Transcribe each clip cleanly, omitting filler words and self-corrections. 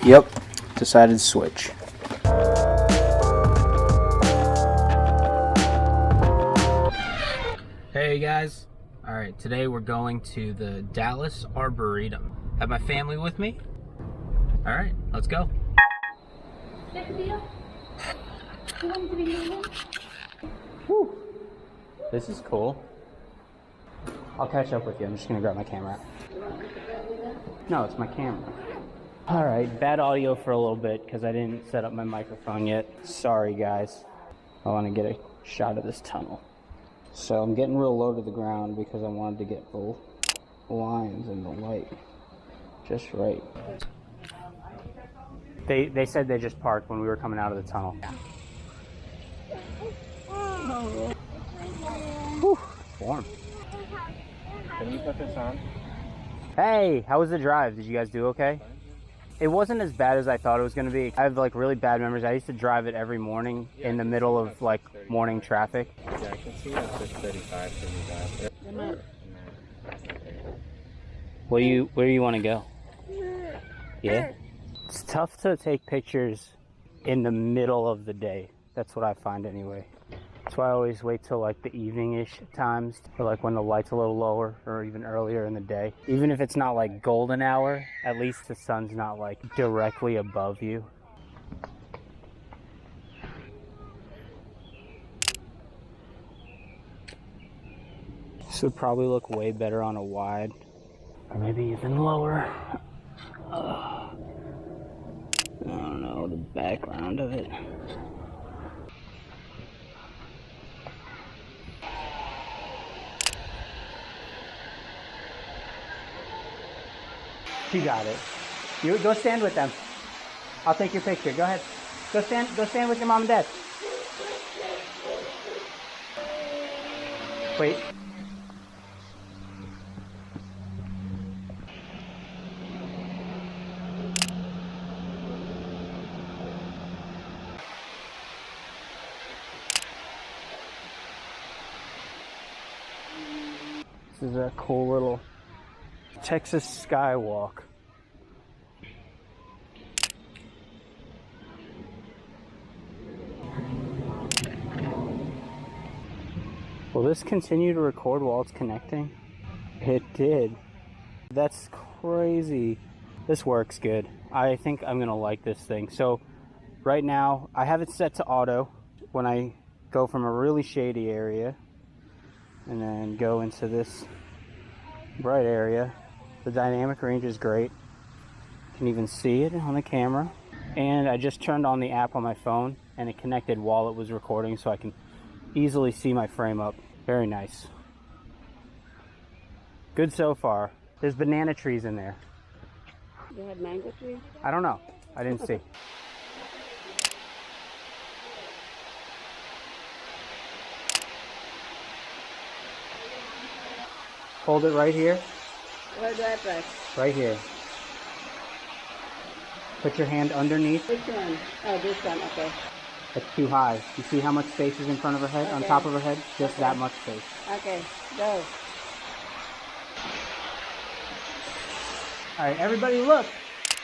Yep, decided to switch. Hey guys. Alright, today we're going to the Dallas Arboretum. Have my family with me. Alright, let's go. Whew. This is cool. I'll catch up with you. I'm just gonna grab my camera. No, it's my camera. Alright, bad audio for a little bit because I didn't set up my microphone yet. Sorry guys. I want to get a shot of this tunnel. So I'm getting real low to the ground because I wanted to get both lines in the light just right. They said they just parked when we were coming out of the tunnel. Whew, warm. Can you put this on? Hey, how was the drive? Did you guys do okay? It wasn't as bad as I thought it was going to be. I have like really bad memories. I used to drive it every morning in the middle of like morning traffic. Yeah, I can see that's just 35 for you guys. Where do you want to go? Yeah? It's tough to take pictures in the middle of the day. That's what I find anyway. That's why I always wait till like the evening-ish times, or like when the light's a little lower, or even earlier in the day. Even if it's not like golden hour, at least the sun's not like directly above you. This would probably look way better on a wide, or maybe even lower. I don't know the background of it. You got it. You go stand with them. I'll take your picture. Go ahead. Go stand with your mom and dad. Wait. This is a cool little Texas skywalk. Will this continue to record while it's connecting? It did. That's crazy. This works good. I think I'm gonna like this thing. So right now I have it set to auto. When I go from a really shady area and then go into this bright area, the dynamic range is great. You can even see it on the camera. And I just turned on the app on my phone and it connected while it was recording, so I can easily see my frame up. Very nice. Good so far. There's banana trees in there. You had mango trees? I don't know. I didn't see. Hold it right here. Where do I press? Right here. Put your hand underneath. Which one? Oh, this one, okay. That's too high. You see how much space is in front of her head? Okay. On top of her head? Just that much space. Okay, go. Alright, everybody look.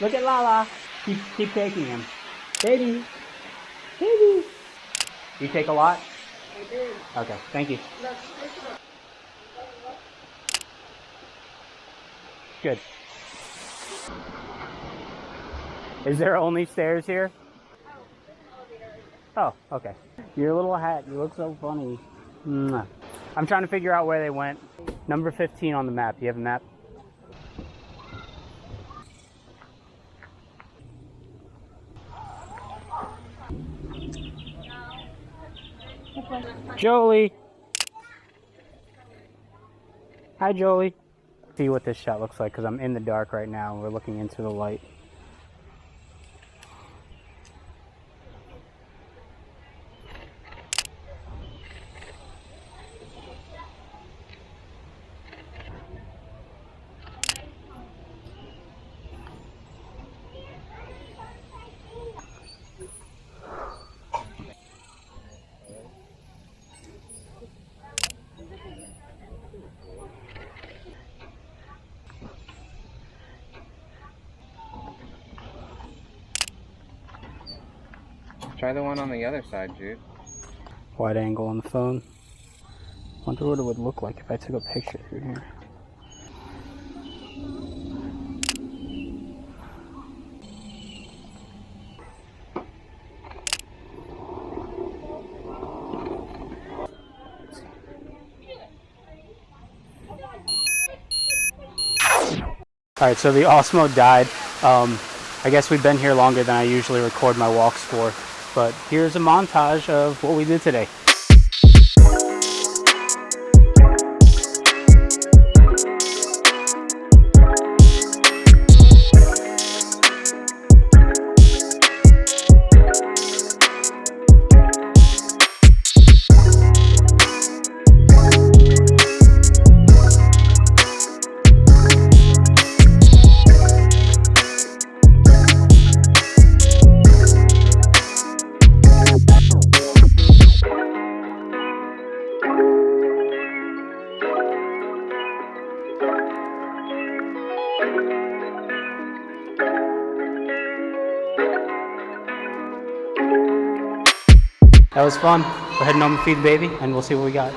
Look at Lala. Keep taking him. Baby. Baby. You take a lot? I did. Okay, thank you. Look, this one. Good. Is there only stairs here? Oh, okay. Your little hat, you look so funny. Mwah. I'm trying to figure out where they went. Number 15 on the map. You have a map? Jolie. Hi, Jolie. See what this shot looks like because I'm in the dark right now and we're looking into the light. Try the one on the other side, Jude. Wide angle on the phone. Wonder what it would look like if I took a picture through here. Alright, so the Osmo died. I guess we've been here longer than I usually record my walks for, but here's a montage of what we did today. That was fun. We're heading home to feed the baby, and we'll see what we got.